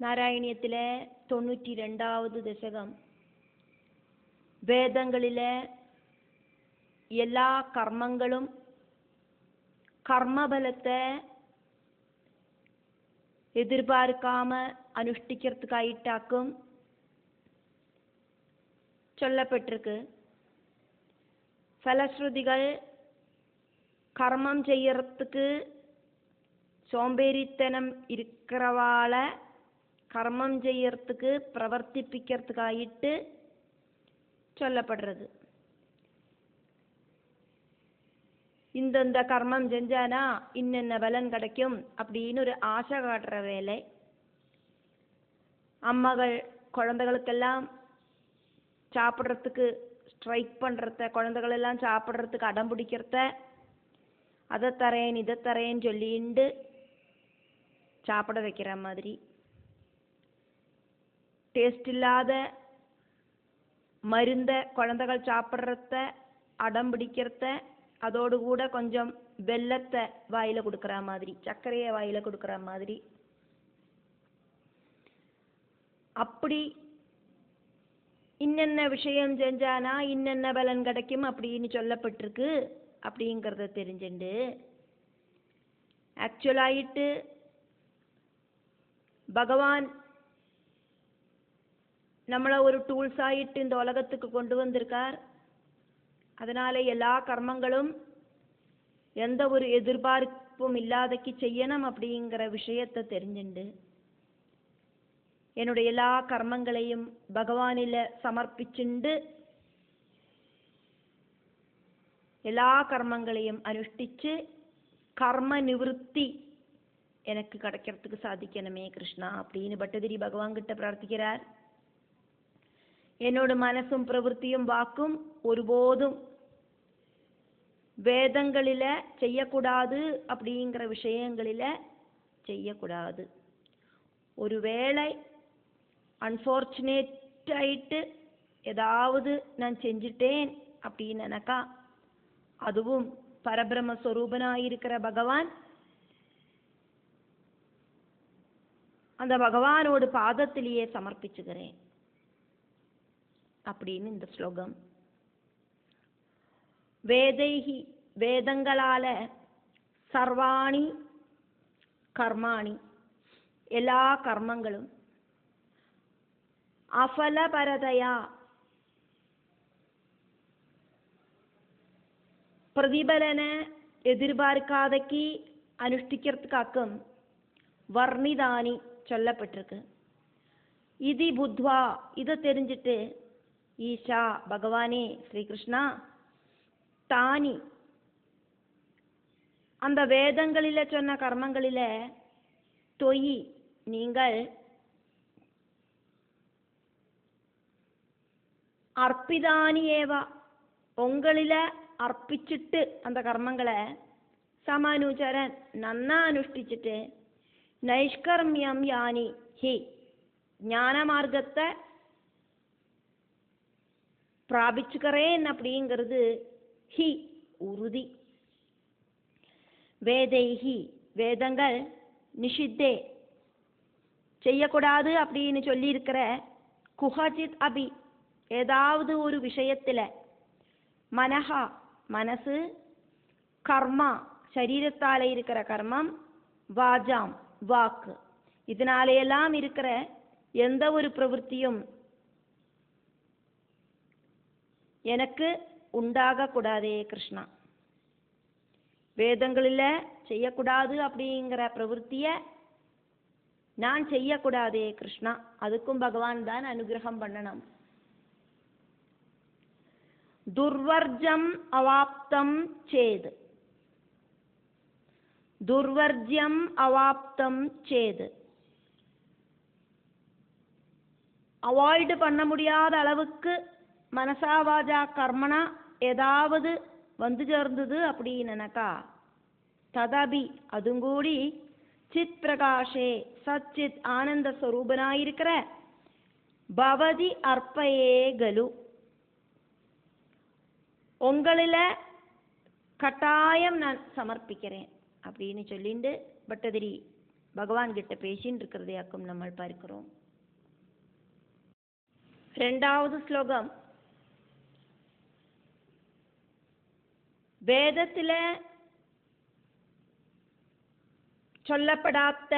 നാരായണീയത്തിലെ 92ാவது ദശകം വേദങ്ങളിലെ എല്ലാ കർമ്മങ്ങളും കർമ്മഫലത്തെ എതിർപാർക്കാമ അനുഷ്ഠിக்கிறதுக்காயிட்டாக்கும் சொல்லப்பட்டிருக்கு. ஃபலஸ்ருதிகள் கர்மம் செய்யறதுக்கு சோம்பேறித்தனம் இருக்கிறவாளை கர்மம் செய்யறதுக்கு பிரவர்த்திப்பிக்கிறதுக்காயிட்டு சொல்லப்படுறது. இந்த கர்மம் செஞ்சானா இன்னென்ன பலன் கிடைக்கும் அப்படின்னு ஒரு ஆசை காட்டுற வேலை. அம்மாக்கள் குழந்தைகளுக்கெல்லாம் சாப்பிட்றதுக்கு ஸ்ட்ரைக் பண்ணுறத, குழந்தைகளெல்லாம் சாப்பிட்றதுக்கு அடம் பிடிக்கிறத, அதை தரேன் இதை தரேன்னு சொல்லிண்டு சாப்பிட வைக்கிற மாதிரி, டேஸ்ட் இல்லாத மருந்த குழந்தைகள் சாப்பிட்றத அடம் பிடிக்கிறத, அதோடு கூட கொஞ்சம் வெல்லத்தை வாயில் கொடுக்குற மாதிரி, சர்க்கரையை வாயில் கொடுக்குற மாதிரி, அப்படி இன்னென்ன விஷயம் செஞ்சானா இன்னென்ன பலன் கிடைக்கும் அப்படின்னு சொல்லப்பட்டிருக்கு. அப்படிங்கிறத தெரிஞ்சுண்டு ஆக்சுவலாயிட்டு பகவான் நம்மளை ஒரு டூல்ஸ் ஆயிட்டு இந்த உலகத்துக்கு கொண்டு வந்திருக்கார். அதனால எல்லா கர்மங்களும் எந்த ஒரு எதிர்பார்ப்பும் இல்லாதக்கு செய்யணும் அப்படிங்கிற விஷயத்தை தெரிஞ்சுண்டு என்னுடைய எல்லா கர்மங்களையும் பகவானில சமர்ப்பிச்சுண்டு எல்லா கர்மங்களையும் அனுஷ்டிச்சு கர்ம நிவൃத்தி எனக்கு கிடைக்கிறதுக்கு சாதிக்கணுமே கிருஷ்ணா அப்படின்னு பட்டதிரி பகவான் கிட்ட பிரார்த்திக்கிறார். என்னோட மனசும் பிரவൃத்தியும் வாக்கும் ஒருபோதும் வேதங்களில செய்யக்கூடாது அப்படிங்கிற விஷயங்களில செய்யக்கூடாது. ஒருவேளை அன்ஃபார்ச்சுனேட் ஆயிட்டு ஏதாவது நான் செஞ்சிட்டேன் அப்படின்னு நினைக்கா, அதுவும் பரபிரம்மஸ்வரூபனாயிருக்கிற பகவான், அந்த பகவானோட பாதத்திலேயே சமர்ப்பிச்சுக்கிறேன் அப்படின்னு இந்த ஸ்லோகம். வேதைஹி வேதங்களால சர்வாணி கர்மாணி எல்லா கர்மங்களும் அஃபலபரதையா பிரதிபலனை எதிர்பார்க்காதக்கு அனுஷ்டிக்கிறதுக்காக்கும் வர்ணிதானி சொல்லப்பட்டிருக்கு. இதி புத்வா இதை தெரிஞ்சிட்டு ஈஷா பகவானே ஸ்ரீகிருஷ்ணா தானி அந்த வேதங்களில சொன்ன கர்மங்களில தொயி நீங்கள் அர்ப்பிதானி ஏவா உங்களில அர்ப்பிச்சுட்டு அந்த கர்மங்களை சமானுச்சரன் நன்னா அனுஷ்டிச்சுட்டு நைஷ்கர்மியம் யானி ஹி ஞான மார்க்கத்தை பிராபிச்சுக்கிறேன் அப்படிங்கிறது ஹி உறுதி. வேதைஹி வேதங்கள் நிஷித்தே செய்யக்கூடாது அப்படின்னு சொல்லியிருக்கிற குஹஜித் அபி ஏதாவது ஒரு விஷயத்துல மனஹா மனசு, கர்மா சரீரத்தால இருக்கிற கர்மம், வாஜாம் வாக்கு இதனாலையெல்லாம் இருக்கிற எந்த ஒரு பிரவൃத்தியும் எனக்கு உண்டாக கூடாதே கிருஷ்ணா. வேதங்களில் செய்யக்கூடாது அப்படிங்கிற பிரவൃத்திய நான் செய்யக்கூடாதே கிருஷ்ணா. அதுக்கும் பகவான் தான் அனுகிரகம் பண்ணணும். துர்வர்ஜம் அவாப்தம் சேது துர்வர்ஜ்யம் அவாப்தம் சேது அவாய்டு பண்ண முடியாத அளவுக்கு மனசாவாஜா கர்மனா ஏதாவது வந்து சேர்ந்தது அப்படின்னக்கா ததபி அதுங்கூடி சித் பிரகாஷே சச்சித் ஆனந்த ஸ்வரூபனாயிருக்கிற பவதி அர்ப்பயே கலு உங்களில கட்டாயம் நான் சமர்ப்பிக்கிறேன் அப்படின்னு சொல்லிண்டு பட்டதிரி பகவான் கிட்ட பேசின்னு இருக்கிறதையாக்கும் நம்ம பார்க்கிறோம். 2வது ஸ்லோகம். வேதத்தில் சொல்லப்படாத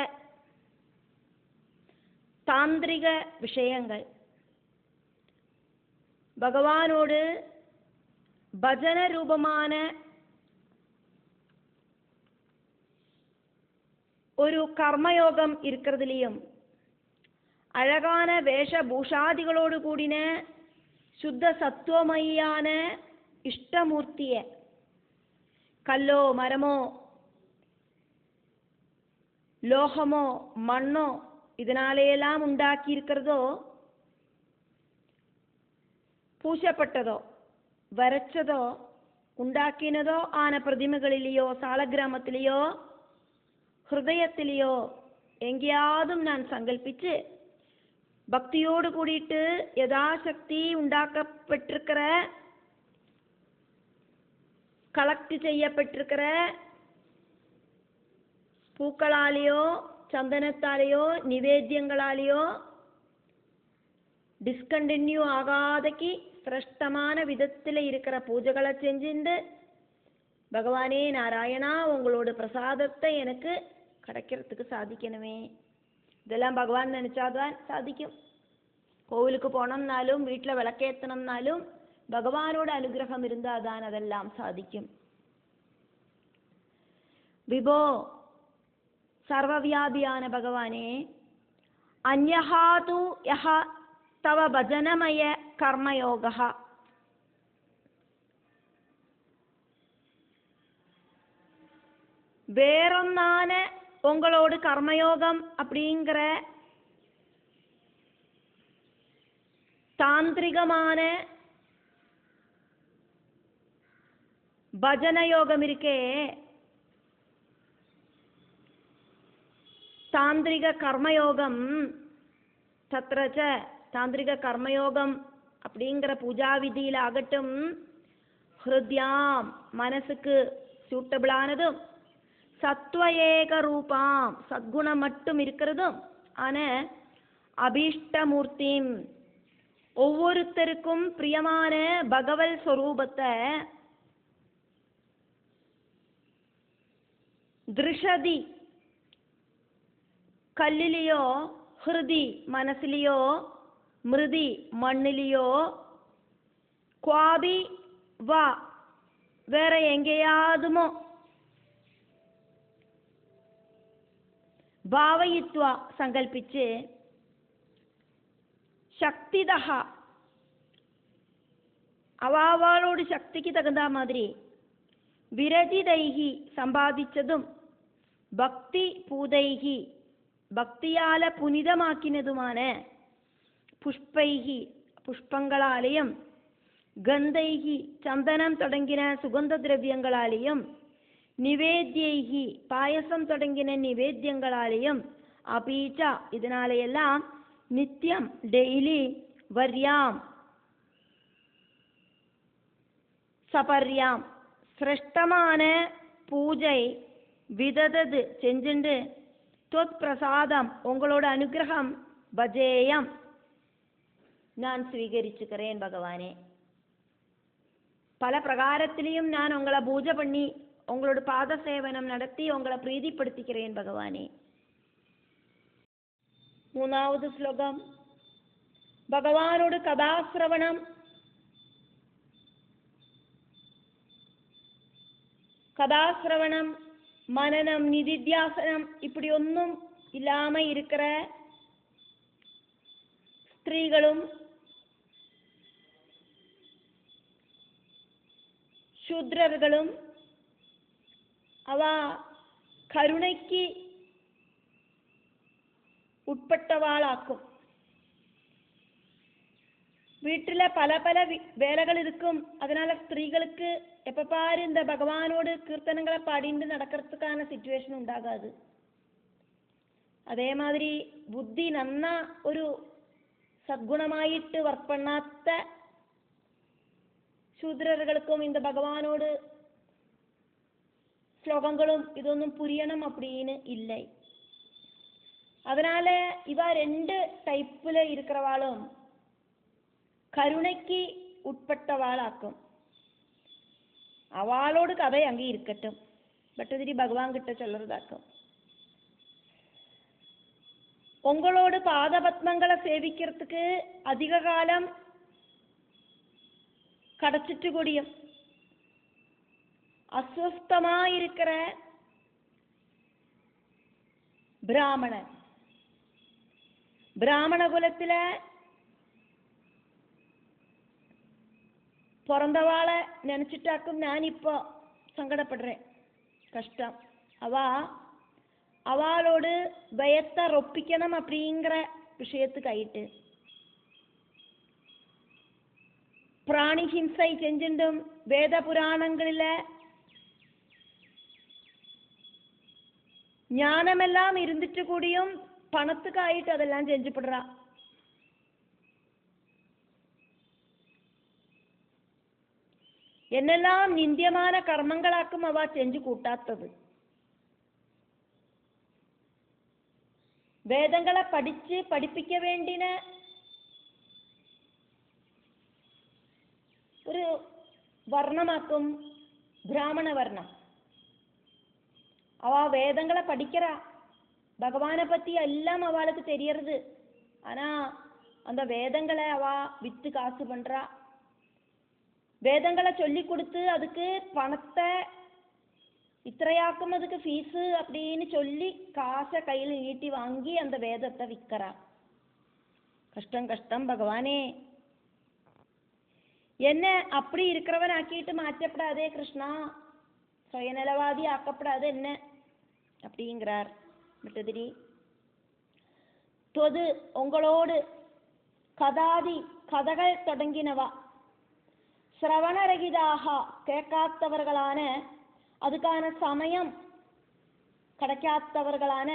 தாந்திரிக விஷயங்கள், பகவானோடு பஜன ரூபமான ஒரு கர்மயோகம் இருக்கிறதுலையும், அழகான வேஷபூஷாதிகளோடு கூடின சுத்த சத்துவமயான இஷ்டமூர்த்திய கல்லோ மரமோ லோகமோ மண்ணோ இதனாலேயெல்லாம் உண்டாக்கி இருக்கிறதோ, பூசப்பட்டதோ வரைச்சதோ உண்டாக்கினதோ ஆன பிரதிமைகளிலேயோ சாலக்கிராமத்திலேயோ ஹிருதயத்திலேயோ எங்கேயாவது நான் சங்கல்பிச்சு பக்தியோடு கூடிட்டு யதாசக்தி உண்டாக்கப்பட்டிருக்கிற கலெக்ட் செய்யப்பட்டிருக்கிற பூக்களாலேயோ சந்தனத்தாலேயோ நிவேத்தியங்களாலேயோ டிஸ்கண்டின்யூ ஆகாதக்கு சிரேஷ்டமான விதத்தில் இருக்கிற பூஜைகளை செஞ்சுண்டு, பகவானே நாராயணா உங்களோட பிரசாதத்தை எனக்கு கிடைக்கிறதுக்கு சாதிக்கணுமே, இதெல்லாம் பகவான் நினைச்சாதான் சாதிக்கும். கோவிலுக்கு போனோம்னாலும் வீட்டில் விளக்கேற்றணும்னாலும் பகவானோட அனுகிரகம் இருந்தாதான் அதெல்லாம் சாதிக்கும். விபோ சர்வவியாபியான பகவானே, அன்யஹா து யஹ தவ பஜனமய கர்மயோகா, வேறொன்னான உங்களோட கர்மயோகம் அப்படிங்கிற தாந்திரிகமான பஜன யோகம் இருக்கே, தாந்திரிக கர்மயோகம், தத்ரச்ச தாந்திரிக கர்மயோகம் அப்படிங்கிற பூஜா விதியில் ஆகட்டும், ஹிருத்யாம் மனசுக்கு சூட்டபிளானதும், சத்வ ஏக ரூபாம் சத்குணம் மட்டும் இருக்கிறதும் ஆன அபீஷ்டமூர்த்திம் ஒவ்வொருத்தருக்கும் பிரியமான பகவல் ஸ்வரூபத்தை திருஷதி கல்லிலேயோ ஹிருதி மனசிலேயோ மிருதி மண்ணிலேயோ குவாபி வா வேற எங்கேயாதுமோ பாவயித்வா சங்கல்பிச்சு சக்திதா அவாவாளோட சக்திக்கு தகுந்த மாதிரி விரஜிதைகி சம்பாதிச்சதும், பக்தி பூதைகி பக்தியால புனிதமாக்கினதுமான, புஷ்பைகி புஷ்பங்களாலேயும், கந்தைகி சந்தனம் தொடங்கின சுகந்த திரவியங்களாலேயும், நிவேத்தியைகி பாயசம் தொடங்கின நிவேத்தியங்களாலேயும், அபீச்சா இதனாலையெல்லாம் நித்தியம் டெய்லி வர்யாம் சபர்யாம் சிரேஷ்டமான பூஜை விததது செஞ்சுண்டு, தொத் பிரசாதம் உங்களோட அனுகிரகம் பஜேயம் நான் ஸ்வீகரிச்சுக்கிறேன் பகவானே. பல பிரகாரத்திலையும் நான் உங்களை பூஜை பண்ணி உங்களோட பாத சேவனம் நடத்தி உங்களை பிரீதிப்படுத்திக்கிறேன் பகவானே. 3வது ஸ்லோகம். பகவானோட கதாசிரவணம், கதாசிரவணம் மனனம் நிதித்தியாசனம் இப்படி ஒன்றும் இல்லாம இருக்கிற ஸ்திரீகளும் சூத்ரர்களும் அவ கருணைக்கு உட்பட்டவாளாக்கும். வீட்டில் பல பல வேலைகள் இருக்கும், அதனால ஸ்திரீகளுக்கு எப்ப பாரு இந்த பகவானோடு கீர்த்தனங்களை பாடிட்டு நடக்கிறதுக்கான சிச்சுவேஷன் உண்டாகாது. அதே மாதிரி புத்தி நன்னா ഒരു സദ്ഗുണമായിട്ട് വർക്ക് பண்ணாത്ത ശൂദ്രர்களுக்கும் இந்த பகவானோடு ஸ்லோகங்களும் இதொன்னும் புரியணும் அப்படின்னு இல்லை. அதனால இவ ரெண்டு டைப்பில் இருக்கிறவாளும் கருணைக்கு உட்பட்டவாளாக்கும். அவளோடு கதை அங்கே இருக்கட்டும், பட்டதிரி பகவான் கிட்ட சொல்றதாக்கும். உங்களோட பாதபத்மங்களை சேவிக்கிறதுக்கு அதிக காலம் கிடைச்சிட்டு கூடியும் அஸ்வஸ்தமாயிருக்கிற பிராமணன், பிராமண குலத்துல பிறந்தவாளை நினைச்சிட்டாக்கும் நான் இப்போ சங்கடப்படுறேன், கஷ்டம். அவளோடு பயத்தை ரொப்பிக்கணும் அப்படிங்கிற விஷயத்துக்காயிட்டு பிராணி ஹிம்சை செஞ்சுட்டும் வேத புராணங்களில் ஞானமெல்லாம் இருந்துட்டு கூடியும் பணத்துக்காயிட்டு அதெல்லாம் செஞ்சுப்படுறா. என்னெல்லாம் நிந்தியமான கர்மங்களாக்கும் அவ செஞ்சு கூட்டாத்தது. வேதங்களை படிப்பிக்க வேண்டின ஒரு வர்ணமாக்கும் பிராமண வர்ணம். அவ வேதங்களை படிக்கிறா, பகவானை பத்தி எல்லாம் அவளுக்கு தெரியறது. ஆனா அந்த வேதங்களை அவ வித்து காசு பண்றா. வேதங்களை சொல்லி கொடுத்து அதுக்கு பணத்தை இத்திரையாக்கும், அதுக்கு ஃபீஸு அப்படின்னு சொல்லி காசை கையில் நீட்டி வாங்கி அந்த வேதத்தை விற்கிறா. கஷ்டம் கஷ்டம் பகவானே, என்ன அப்படி இருக்கிறவன் ஆக்கிட்டு மாற்றப்படாதே கிருஷ்ணா, சுயநலவாதி ஆக்கப்படாது என்ன அப்படிங்கிறார் விட்டதிரி. தொது உங்களோடு கதாதி கதைகள் தொடங்கினவா, சிரவணரகிதாக கேட்காதவர்களான, அதுக்கான சமயம் கிடைக்காதவர்களான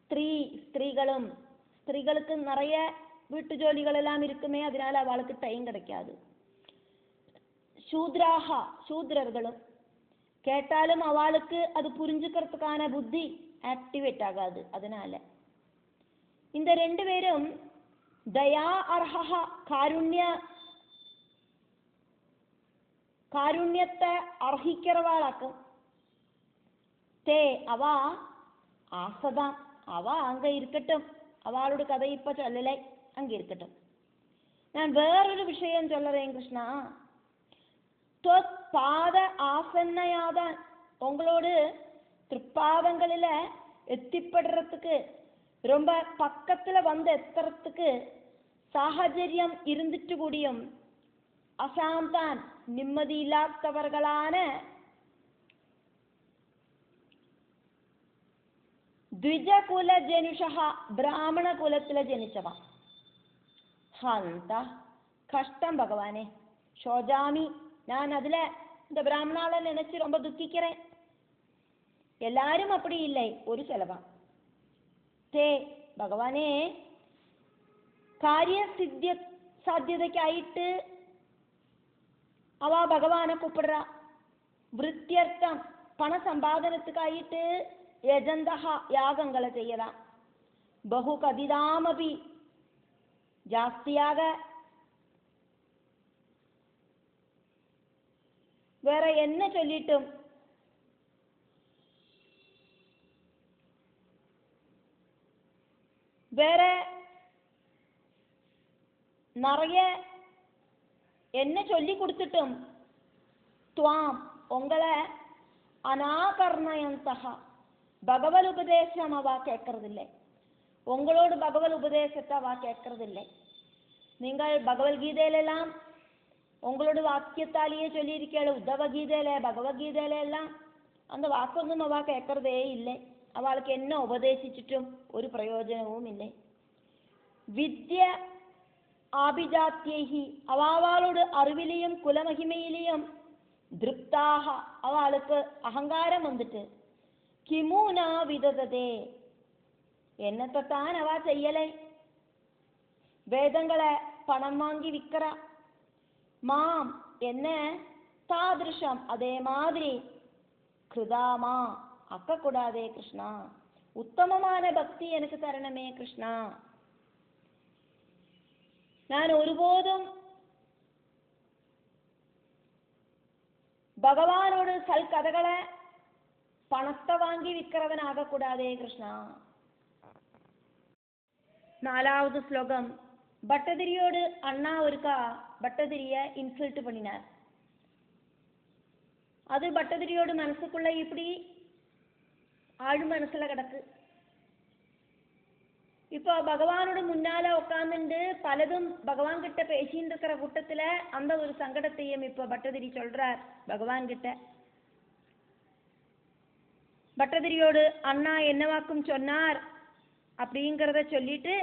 ஸ்திரீகளும், ஸ்திரீகளுக்கு நிறைய வீட்டு ஜோலிகள் எல்லாம் இருக்குமே, அதனால அவளுக்கு டைம் கிடைக்காது. சூத்ராகா சூத்ரர்களும் கேட்டாலும் அவளுக்கு அது புரிஞ்சுக்கிறதுக்கான புத்தி ஆக்டிவேட் ஆகாது. அதனால இந்த ரெண்டு பேரும் தயா அர்ஹா காருண்யத்தை அர்ஹிக்கிறவாளாக்கும். தே அவ ஆசைதான், அவ அங்க இருக்கட்டும், அவளோட கதை இப்ப சொல்லலை, அங்க இருக்கட்டும். நான் வேறொரு விஷயம் சொல்றேன் கிருஷ்ணா. பாத ஆசன்னையாதான் உங்களோடு திருப்பாதங்களில எத்திப்படுறதுக்கு, ரொம்ப பக்கத்துல வந்து எத்துறதுக்கு சாஹச்சரியம் இருந்துட்டு கூடியும் அசாந்தான் நிம்மதி இல்லாதவர்களான ദ്വിജകുല ജനുഷ ബ്രാഹ്മണ കുലത്തിലെ ജനിച്ചവ. ஹந்தா கஷ்டம் பகவானே, ஷோஜாமி, நான் அதுல இந்த பிராமணால நினைச்சு ரொம்ப துக்கிக்கிறேன். எல்லாரும் அப்படி இல்லை, ஒரு சிலவா. தே பகவானே, காரிய சாத்தியதைக்காயிட்டு அவ பகவானை கூப்பிடுறா. விருத்தியர்த்தம் பண சம்பாதனத்துக்காயிட்டு யஜந்தகா யாகங்களை செய்யலாம். பகு கதிதாமபி ஜாஸ்தியாக வேற என்ன சொல்லிட்டும் வேற நிறைய என்ன சொல்லி கொடுத்துட்டும் துவாம் உங்களை அநாகர்ணயந்தகா பகவத் உபதேசம் அவா கேட்கறதில்லை. உங்களோட பகவத் உபதேசத்தை அவா கேட்கறதில்லை. நீங்கள் பகவத்கீதையிலெல்லாம் உங்களோட வாக்கியத்தாலேயே சொல்லியிருக்கேள், உத்தவகீதையில பகவத்கீதையில எல்லாம் அந்த வாക്കൊന്നും அவ கேட்கறதே இல்லை. அவளுக்கு என்ன உபதேசிச்சிட்டும் ஒரு பிரயோஜനവും இல்லை. വിദ്യ ആഭിജാത്യൈഹി അവളോട് അറിവിലെയും കുലമഹിമയിലെയും ദൃപ്താഹ അവൾക്ക് അഹങ്കാരം വന്നിട്ട് കിമുന വിദതതേ എന്നത്തെത്താൻ അവ ചെയ്യലേ. വേദങ്ങളെ പണം വാങ്ങി വിക്കറ മാം എന്നെ താദൃശം അതേമാതിരി കൃതാമാ അക്കക്കൂടാതെ കൃഷ്ണ ഉത്തമമായ ഭക്തി എനിക്ക് തരണമേ കൃഷ്ണ. ഞാൻ ഒരുപോതും ഭഗവാനോട് സൽക്കഥകളെ പണത്തെ വാങ്ങി വിൽக்கிறവനാകക്കൂടാതെ കൃഷ്ണ. 4வது ശ്ലോകം. ഭട്ടതിരിയോട് അണ്ണா ஒருக்கா ഭട്ടതിരിയെ இன்சல்ட் பண்ணினார். அது ഭട്ടതിരിயோடு மனசுக்குள்ள இப்படி ஆழ் மனசுல கிடக்கு. இப்போ பகவானோட முன்னால உட்கார்ந்துட்டு பலதும் பகவான் கிட்ட பேசிட்டு இருக்கிற கூட்டத்துல அந்த ஒரு சங்கடத்தையும் இப்போ பட்டதிரி சொல்றார் பகவான் கிட்ட. பட்டதிரியோடு அண்ணா என்னவாக்கும் சொன்னார் அப்படிங்கிறத சொல்லிட்டு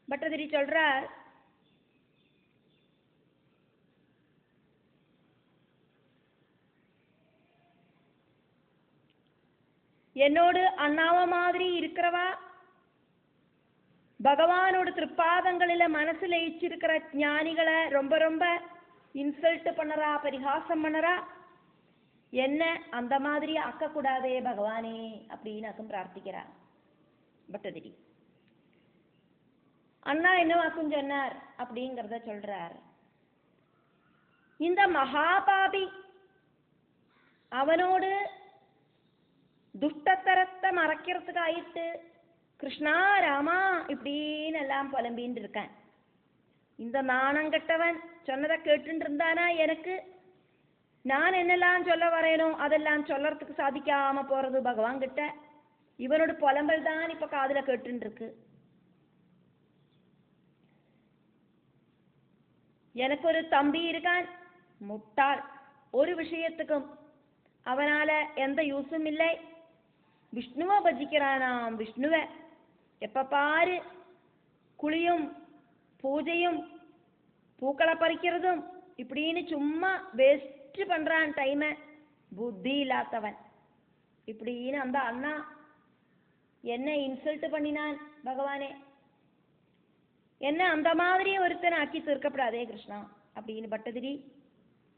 பட்டதிரி சொல்றார், என்னோடு அண்ணாவ மாதிரி இருக்கிறவா பகவானோட திருப்பாதங்களில மனசு லயிச்சிருக்கிற ஞானிகளை ரொம்ப ரொம்ப இன்சல்ட் பண்ணறா, பரிகாசம் பண்ணறா. என்ன அந்த மாதிரி ஆக்கக்கூடாதே பகவானே அப்படின்னு பிரார்த்திக்கிறார் பட்டதிரி. அண்ணா என்னவாக்கும் சொன்னார் அப்படிங்கிறத சொல்றார். இந்த மகாபாபி அவனோடு துஷ்டத்தரத்தை மறைக்கிறதுக்காயிட்டு கிருஷ்ணா ராமா இப்படின்னு எல்லாம் புலம்பின்னு இருக்கேன். இந்த நாணங்கட்டவன் சொன்னதை கேட்டு இருந்தானா எனக்கு நான் என்னெல்லாம் சொல்ல வரேனோ அதெல்லாம் சொல்லறதுக்கு சாதிக்காம போறது பகவான் கிட்ட. இவனோட புலம்பல் தான் இப்ப காதுல கேட்டு இருக்கு. எனக்கு ஒரு தம்பி இருக்கான், முட்டாள், ஒரு விஷயத்துக்கும் அவனால எந்த யூஸும் இல்லை. விஷ்ணுவை பஜிக்கிறானாம். விஷ்ணுவை எப்ப பாரு குளியும் பூஜையும் பூக்களை பறிக்கிறதும் இப்படின்னு சும்மா வேஸ்ட் பண்றான் டைமை. புத்தி இல்லாதவன் இப்படின்னு அந்த அண்ணா என்ன இன்சல்ட் பண்ணினான் பகவானே. என்ன அந்த மாதிரி ஒருத்தனை ஆக்கி தீர்க்கப்படாதே கிருஷ்ணா அப்படின்னு பட்டதிரி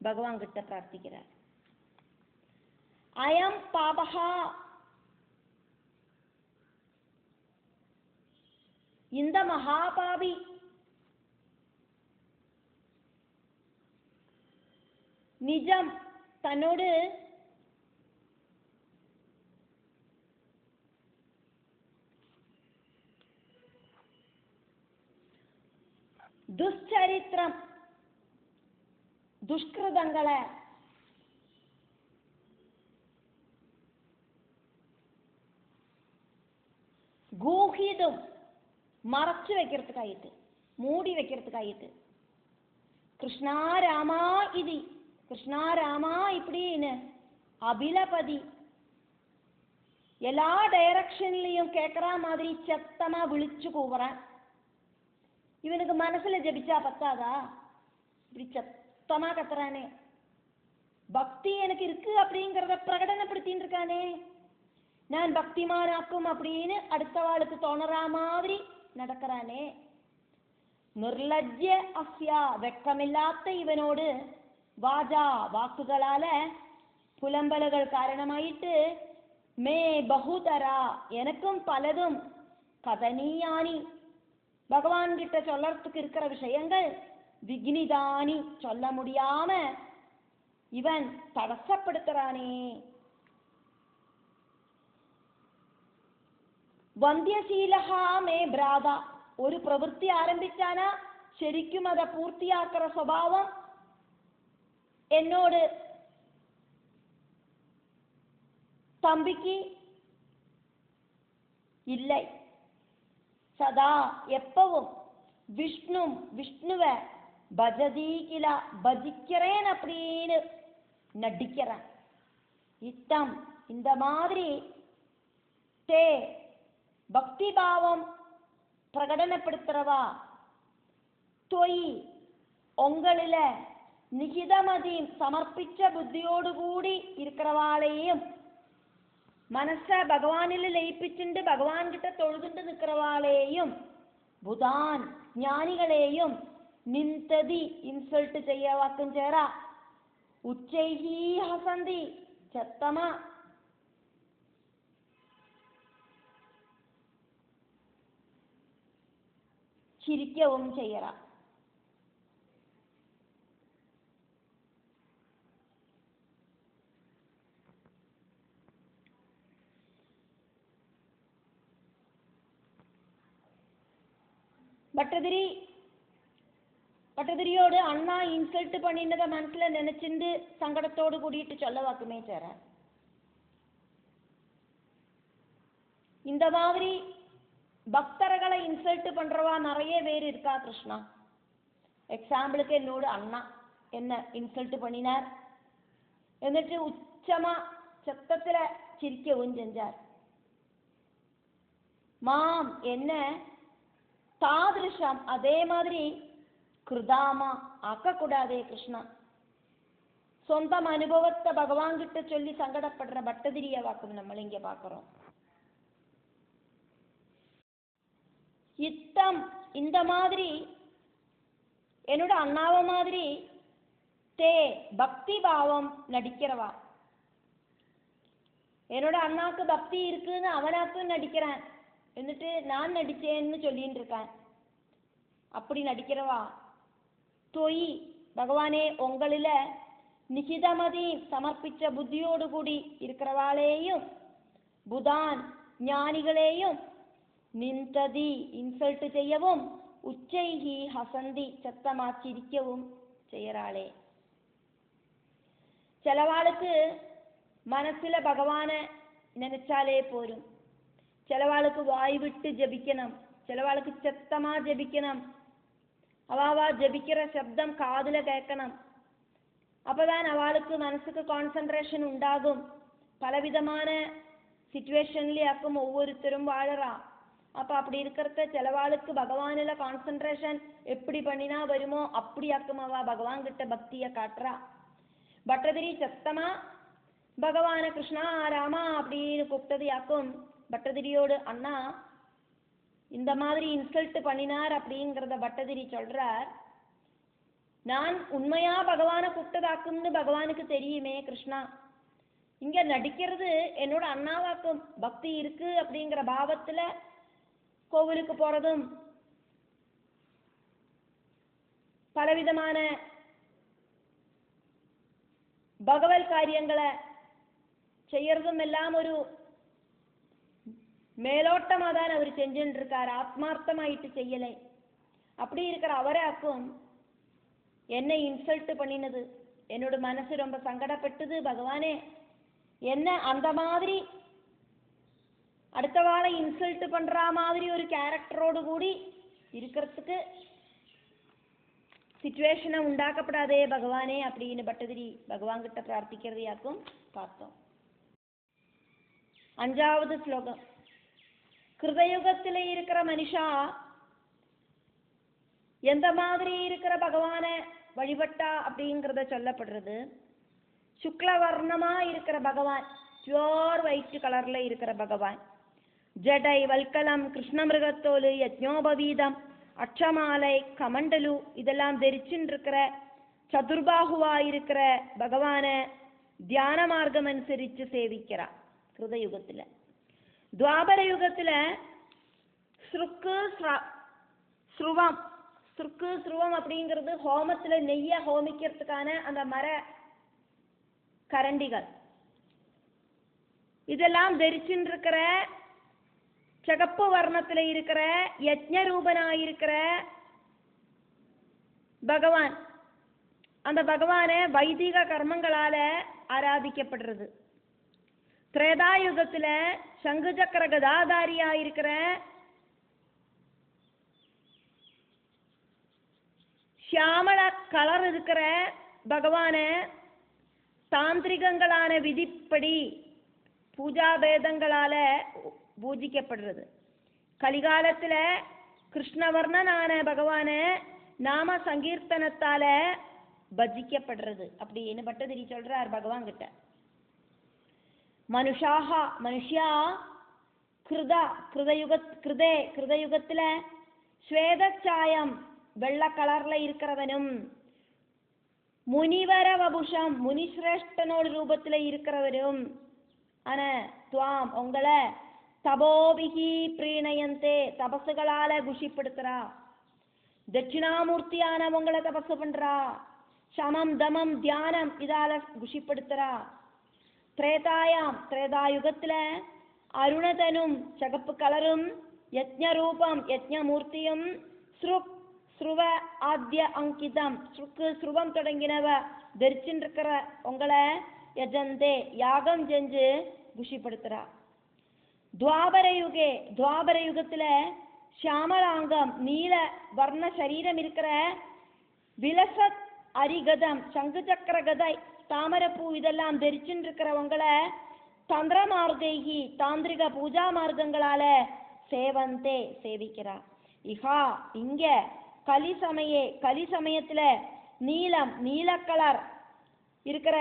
பகவான் கிட்ட பிரார்த்திக்கிறார். அயம் பாபகா, இந்த மகாபாபி நிஜம் தன்னோடு துஷ்சரித்திரம் துஷ்கிருதங்களை ഗൂഹീതും മറച്ചു വെக்கிறதுக்காயிட்டு മൂടി വെக்கிறதுக்காயிட்டு கிருஷ்ணா ராமா இது கிருஷ்ணா ராமா இப்படின்னு அபிலபதி எல்லா டைரக்ஷன்லயும் கேட்கற மாதிரி சத்தமா விழிச்சு கூவுறான். இவனுக்கு மனசுல ஜபிச்சா பத்தாதா? இப்படி சத்தமா கத்துறானே. பக்தி எனக்கு இருக்கு அப்படிங்கிறத பிரகடனப்படுத்தின்னு இருக்கானே. நான் பக்திமானாக்கும் அப்படின்னு அடுத்தவாளுக்கு தோணற மாதிரி நடக்கிறானே. நிர்லஜ்ய அஸ்யா, வெக்கமில்லாத இவனோடு வாஜா வாக்குகளால புலம்பல்கள் காரணமாயிட்டு மே பகுதரா எனக்கும் பலதும் கதனியானி பகவான் கிட்ட சொல்லறதுக்கு இருக்கிற விஷயங்கள் விக்னிதானி சொல்ல முடியாம இவன் தடசப்படுத்துறானே. വന്ധ്യശീലഹാ മേ ഭ്രാത, ഒരു പ്രവൃത്തി ആരംഭിച്ചാനാ ശരിക്കും അത് പൂർത്തിയാക്കുന്ന സ്വഭാവം എന്നോട് തമ്പിക്ക് ഇല്ല. സദാ എപ്പവും വിഷ്ணுவை பஜதீகில பஜிக்கிறேன் அப்படின்னு நடிக்கிறேன். இத்தம் இந்த மாதிரி தே பக்தி பாவம் பிரகடனப்படுத்துறவா தொய் உங்களில நிகிதமதி சமர்ப்பிச்ச புத்தியோடு கூடி இருக்கிறவாளையும் മനസ്സ ഭഗവാനിൽ ലയിപ്പിച്ചിട്ട് ഭഗവാൻ കിട്ട തൊഴുതുണ്ട് നിൽക്കുന്നവാളെയും ബുധാൻ ജ്ഞാനികളെയും നിന്തതി ഇൻസൾട്ട് ചെയ്യവാക്കും ചേറ ഉച്ചൈഹി ഹസന്തി ചത്തമ ചിരിക്കവും ചെയ്യറ. பட்டதிரியோடு அண்ணா இன்சல்ட் பண்ணினத மனசுல நினைச்சிருந்து சங்கடத்தோடு கூடிட்டு சொல்லவாக்குமே சேர. இந்த மாதிரி பக்தர்களை இன்சல்ட் பண்றவா நிறைய பேர் இருக்கா கிருஷ்ணா. எக்ஸாம்பிளுக்கு என்னோட அண்ணா என்ன இன்சல்ட் பண்ணினார், എന്നിട്ട് உச்சமா சத்தத்துல சிரிக்கவும் செஞ்சார். மாம் என்ன தாதிருஷம் அதே மாதிரி கிருதாமா ஆக்கக்கூடாதே கிருஷ்ணா. സ്വന്തം അനുഭവത്തെ ഭഗവാൻ கிட்ட சொல்லி சங்கடப்படுற பட்டதிரிய வாக்கும் நம்ம இங்க பார்க்கிறோம். இத்தம் இந்த மாதிரி என்னோட அண்ணாவ மாதிரி தே பக்தி பாவம் நடிக்கிறவா. என்னோட அண்ணாக்கு பக்தி இருக்குன்னு அவனாக்கும் நடிக்கிறான், എന്നിട്ട് நான் நடிச்சேன்னு சொல்லிட்டு இருக்கான். அப்படி நடிக்கிறவா தொய் பகவானே உங்களில நிகிதமதி சமர்ப்பிச்ச புத்தியோடு கூடி இருக்கிறவாளேயும் புதான் ஞானிகளேயும் நிந்ததி இன்சல்ட் செய்யவும் உச்சைகி ஹசந்தி சத்தமாச்சிரிக்கவும் செய்யறாளே. ചിലവാൾക്ക് മനസ്സിലെ ഭഗവാനെ നനച്ചാലേ പോരും, ചിലവാൾക്ക് വായു വിട്ട് ജപിക്കണം, ചിലവാൾക്ക് ചെത്തമാ ജപിക്കണം, അവ ജപിக்கிற ശബ്ദം കാതില കേൾക്കണം. அப்பதான் அவளுக்கு மனசுக்கு கான்சென்ட்ரேஷன் உண்டாகும். பலவிதமான சிச்சுவேஷன்லயாக்கும் ஒவ்வொருத்தரும் வாழறா. அப்ப அப்படி இருக்கிறத சிலவாளுக்கு பகவானில கான்சென்ட்ரேஷன் எப்படி பண்ணினா வருமோ அப்படியாக்கும் அவ பகவான் கிட்ட பக்திய காட்டுறா. பட்டதிரி சத்தமா பகவான கிருஷ்ணா ராமா அப்படின்னு கூப்பிட்டது யாக்கும். பட்டதிரியோடு அண்ணா இந்த மாதிரி இன்சல்ட் பண்ணினார் அப்படிங்கிறத பட்டதிரி சொல்றார். நான் உண்மையா பகவானை கூப்பிட்டதாக்கும்னு பகவானுக்கு தெரியுமே கிருஷ்ணா. இங்க நடிக்கிறது என்னோட அண்ணாவாக்கும். பக்தி இருக்கு அப்படிங்கிற பாவத்துல கோவிலுக்கு போறதும் பலவிதமான பகவத் காரியங்களை செய்யறதும் எல்லாம் ஒரு மேலோட்டமா தான் அவர் செஞ்சுட்டு இருக்கார், ஆத்மார்த்தமாயிட்டு செய்யலை. அப்படி இருக்கிற அவராக்கும் என்னை இன்சல்ட் பண்ணினது என்னோட மனசு ரொம்ப சங்கடப்பட்டது. பகவானே என்ன அந்த மாதிரி அடுத்த வாழை இன்சல்ட் பண்ற மாதிரி ஒரு கேரக்டரோடு கூடி இருக்கிறதுக்கு சிச்சுவேஷனை உண்டாக்கப்படாதே பகவானே அப்படின்னு பட்டதிரி பகவான் கிட்ட பிரார்த்திக்கிறதையாக்கும் பார்த்தோம். 5வது ஸ்லோகம். கிருதயுகத்திலே இருக்கிற மனுஷா எந்த மாதிரி இருக்கிற பகவானை வழிபட்டா அப்படிங்கிறத சொல்லப்படுறது. சுக்லவர்ணமா இருக்கிற பகவான், பியோர் ஒயிட் கலர்ல இருக்கிற பகவான், ஜடை வல்கலம் கிருஷ்ணமிருகத்தோலு யஜ்ஞோபவீதம் அட்சமாலை கமண்டலு இதெல்லாம் தரிச்சுன்னு இருக்கிற சதுர்பாகுவா இருக்கிற பகவானை தியான மார்க்கம் அனுசரிச்சு சேவிக்கிறா கிருதயுகத்துல. துவாபர யுகத்துல ஸ்ருக்கு ஸ்ருவம் அப்படிங்கிறது ஹோமத்துல நெய்ய ஹோமிக்கிறதுக்கான அந்த மர கரண்டிகள் இதெல்லாம் தரிச்சுன்னு இருக்கிற சிகப்பு வர்ணத்துல இருக்கிற யஜ்ஞரூபனாயிருக்கிற பகவான். அந்த பகவானை வைதிக கர்மங்களால ஆராதிக்கப்படுறது. திரேதாயுகத்துல சங்கு சக்கர கதாதாரியா இருக்கிற ஷியாமள கலர் இருக்கிற பகவானை தாந்திரிகங்களான விதிப்படி பூஜா பேதங்களால பூஜிக்கப்படுறது. கலிகாலத்துல கிருஷ்ணவர்ணனான பகவானை நாம சங்கீர்த்தனத்தால பஜிக்கப்படுறது அப்படின்னு பட்டதிரி சொல்றார் பகவான் கிட்ட. மனுஷா கிருதயுகத்துல ஸ்வேதச்சாயம் வெள்ள கலர்ல இருக்கிறவனும் முனிவர வபுஷம் முனிஸ்ரேஷ்டனோட ரூபத்துல இருக்கிறவரும் ஆன துவாம் உங்களை தபோபிகி பிரீணயந்தே தபசுகளால குஷிப்படுத்துறா. தட்சிணாமூர்த்தியான உங்களை தபசு பண்றா. சமம் தமம் தியானம் இதால குஷிப்படுத்துறா. திரேதாயுகத்துல அருணதனும் சிகப்பு கலரும் யஜ்ஞ ரூபம் யஜ்ஞமூர்த்தியும் ஸ்ருவ ஆத்ய அங்கிதம் ஸ்ருவம் தொடங்கினவ தரிச்சுருக்கிற உங்களை யஜந்தே யாகம் செஞ்சு குஷிப்படுத்துறா. துவாபர யுகத்துல ஷியாமலாங்கம் நீல வர்ண சரீரம் இருக்கிற விலசத் அரிகதம் சங்கு சக்கர கதை தாமரப்பூ இதெல்லாம் தரிச்சுருக்கிறவங்களை தந்திர மார்கேகி தாந்திரிக பூஜா மார்க்கங்களால சேவந்தே சேவிக்கிறா. இஹா இங்க கலி சமயத்துல நீல கலர் இருக்கிற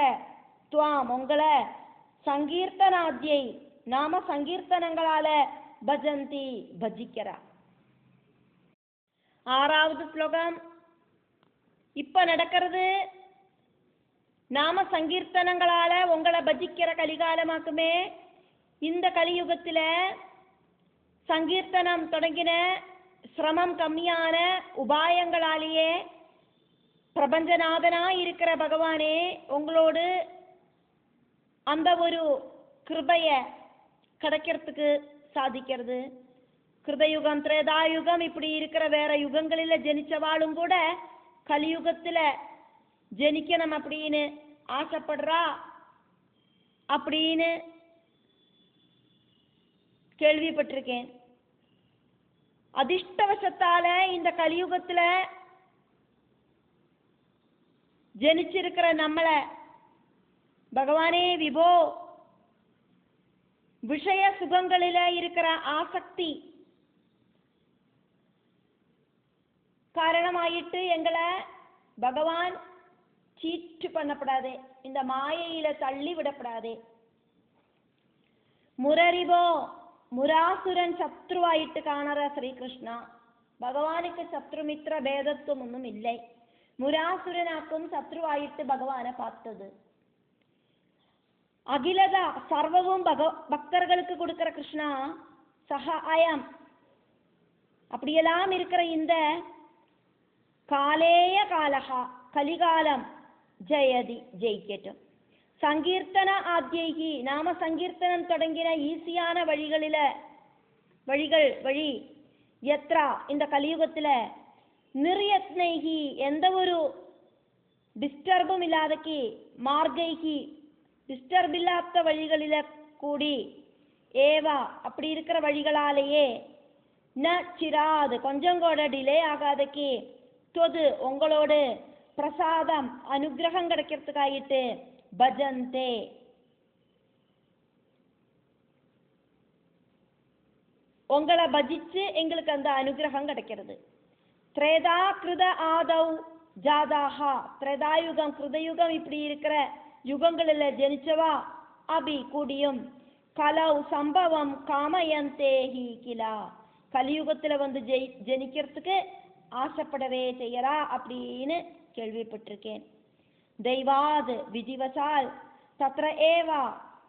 துவாம் உங்களை சங்கீர்த்தனாத்யை நாம சங்கீர்த்தனங்களால பஜிக்கிறா. 6வது ஸ்லோகம். இப்ப நடக்கிறது நாம சங்கீர்த்தனங்களால உங்களை பஜிக்கிற கலிகாலமாக்குமே. இந்த கலியுகத்துல சங்கீர்த்தனம் தொடங்கின சிரமம் கம்மியான உபாயங்களாலேயே பிரபஞ்சநாதனா இருக்கிற பகவானே உங்களோடு அந்த ஒரு கிருபைய கிடைக்கிறதுக்கு சாதிக்கிறது. கிருதயுகம் திரேதாயுகம் இப்படி இருக்கிற வேற யுகங்களில ஜனிச்சவாளும் கூட கலியுகத்துல ஜனிக்கணும் அப்படின்னு ஆசைப்படுறா அப்படின்னு கேள்விப்பட்டிருக்கேன். அதிர்ஷ்டவசத்தால இந்த கலியுகத்துல ஜனிச்சிருக்கிற நம்மள பகவானே விபோ விஷய சுகங்களில இருக்கிற ஆசக்தி காரணமாயிட்டு எங்களை பகவான் சீட்டு பண்ணப்படாதே, இந்த மாயையில தள்ளி விடப்படாதே. முரரிபோ முராசுரன் சத்ருவாயிட்டு காணற ஸ்ரீகிருஷ்ணா. பகவானுக்கு சத்ருமித்ர பேதத்துவம் ஒன்றும் இல்லை. முராசுரனாக்கும் சத்ருவாயிட்டு பகவானை பார்த்தது. அகிலதா சர்வவும் பக்தர்களுக்கு கொடுக்கிற கிருஷ்ணா சகாயம் அப்படியெல்லாம் இருக்கிற இந்த காலேய காலகா கலிகாலம் ஜெயிக்கட்டும். சங்கீர்த்தன ஆத்யேகி நாம சங்கீர்த்தனம் தொடங்கின ஈஸியான வழி யத்ரா இந்த கலியுகத்துல நிர்யத்னைகி எந்த ஒரு டிஸ்டர்பும் இல்லாதக்கி மார்கைகி டிஸ்டர்ப் இல்லாத வழிகளில கூடி ஏவா அப்படி இருக்கிற வழிகளாலேயே ந சிராது கொஞ்சம் கூட டிலே ஆகாதக்கி தொது உங்களோடு பிரசாதம் அனுகிரகம் கிடைக்கிறதுக்காயிட்டு பஜந்தே உங்களை பஜிச்சு எங்களுக்கு அந்த அனுகிரகம் கிடைக்கிறது. திரேதா கிருத ஆதவ் ஜாதாஹா திரேதாயுகம் கிருதயுகம் இப்படி இருக்கிற யுகங்களில் ஜனிச்சவா அபி கூடியும் கலவ் சம்பவம் காமயந்தேஹி கிலா கலியுகத்துல வந்து ஜனிக்கிறதுக்கு ஆசைப்படவே செய்யறா அப்படின்னு கேள்விப்பட்டிருக்கேன். தெய்வாது விதிவசால் தத்ர ஏவா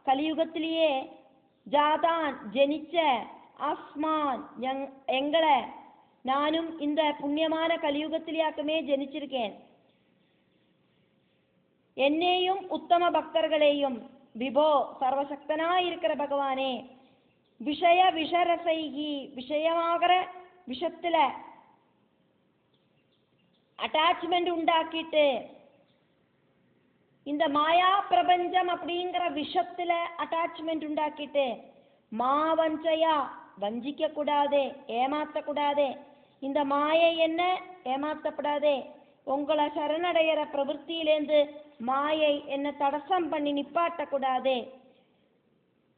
கலியுகத்திலேயே ஜாதான் ஜனிச்ச அஸ்மான் எங்களை நானும் இந்த புண்ணியமான கலியுகத்திலேயாக்குமே ஜனிச்சிருக்கேன். என்னையும் உத்தம பக்தர்களையும் விபோ சர்வசக்தனாயிருக்கிற பகவானே விஷரசைகி விஷயமாகிற விஷத்துல அட்டாச்மெண்ட் உண்டாக்கிட்டு இந்த மாயா பிரபஞ்சம் அப்படிங்கிற விஷத்துல அட்டாச்மெண்ட் உண்டாக்கிட்டு மாவஞ்சையா வஞ்சிக்க கூடாதே ஏமாத்த கூடாதே இந்த மாயை என்ன ஏமாத்தப்படாதே உங்களை சரணடைகிற பிரவൃத்தியிலேந்து மாயை என்ன தடசம் பண்ணி நிப்பாட்ட கூடாதே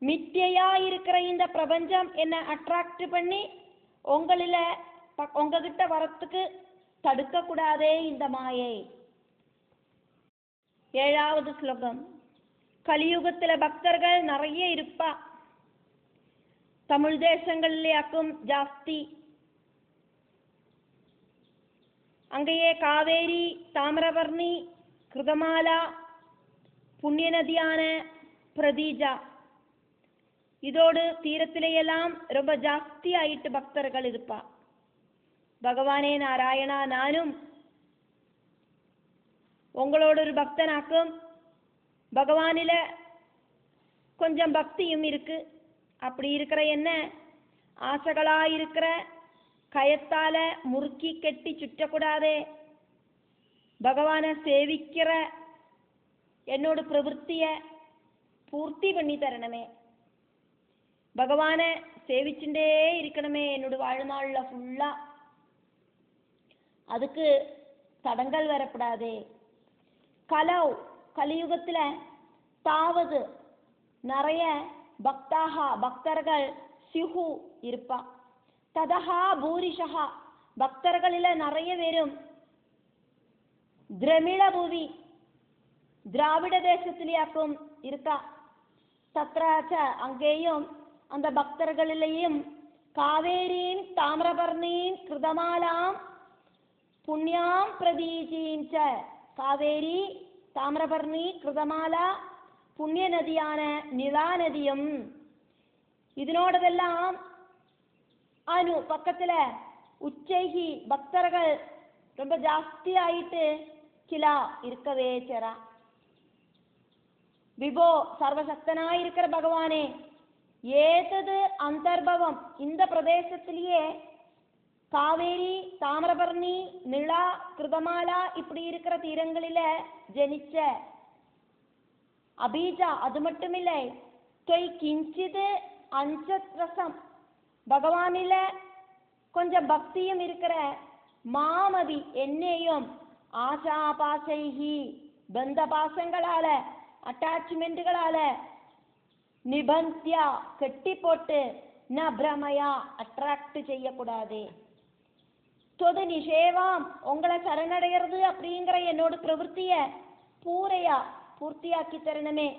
மித்தியா இருக்கிற இந்த பிரபஞ்சம் என்ன அட்ராக்ட் பண்ணி உங்ககிட்ட வரத்துக்கு தடுக்க கூடாதே இந்த மாயை. 7வது ஸ்லோகம். கலியுகத்துல பக்தர்கள் நிறைய இருப்பா. தமிழ் தேசங்கள்லயாக்கும் ஜாஸ்தி. அங்கேயே காவேரி தாமிரபரணி கிருதமாலா புண்ணிய நதியான பிரதீஜா இதோடு தீரத்திலேயெல்லாம் ரொம்ப ஜாஸ்தி ஆயிட்டு பக்தர்கள் இருப்பா. பகவானே நாராயணா, நானும் உங்களோட ஒரு பக்தனாக்கும், பகவானில கொஞ்சம் பக்தியும் இருக்கு. அப்படி இருக்கிற என்ன ஆசைகளா இருக்கிற கயத்தால முறுக்கி கெட்டி சுற்றக்கூடாதே. பகவானை சேவிக்கிற என்னோட பிரவൃத்திய பூர்த்தி பண்ணி தரணுமே. பகவானை சேவிச்சுட்டே இருக்கணுமே என்னோட வாழ்நாள்ல ஃபுல்லா. அதுக்கு தடங்கள் வரப்படாதே. கலியுகத்துல தாவது நிறைய பக்தர்கள் சிஹு இருப்பா. ததஹா பூரிஷா பக்தர்களில நிறைய பேரும் திரமிழ பூவி திராவிட தேசத்திலேயாக்கும் இருக்கா. தத்ராச்ச அங்கேயும் அந்த பக்தர்களிலேயும் காவேரீன் தாமிரபர்ணீன் கிருதமாலாம் புண்ணியாம் பிரதீஜீஞ்ச. காவேரி, தாமிரபர்ணி, கிருதமாலா புண்ணிய நதியான நிலா நதியும் இதனோடதெல்லாம் பக்கத்துல உச்சைகி பக்தர்கள் ரொம்ப ஜாஸ்தி ஆயிட்டு கிலா இருக்கவே சேரா. விபோ சர்வசக்தனாயிருக்கிற பகவானே, ஏதது அந்தர்பவம் இந்த பிரதேசத்திலேயே காவேரி, தாமிரபர்ணி, நிலா, கிருதமாலா இப்படி இருக்கிற தீரங்களில ஜனிச்ச அபீஜா. அது மட்டுமில்லை, தொய் கிஞ்சிது அஞ்சத்ரசம் பகவானில கொஞ்சம் பக்தியும் இருக்கிற மாமவி என்னையும் ஆசாபாசைஹி பந்த பாசங்களால அட்டாச்மெண்ட்டுகளால நிபந்தியா கெட்டி போட்டு ந பிரமயா அட்ராக்ட் செய்யக்கூடாது. தொது நிஷேவாம் உங்களை சரணடைகிறது அப்படிங்கிற என்னோட பிரவൃத்திய பூர்த்தியாக்கி தரணுமே.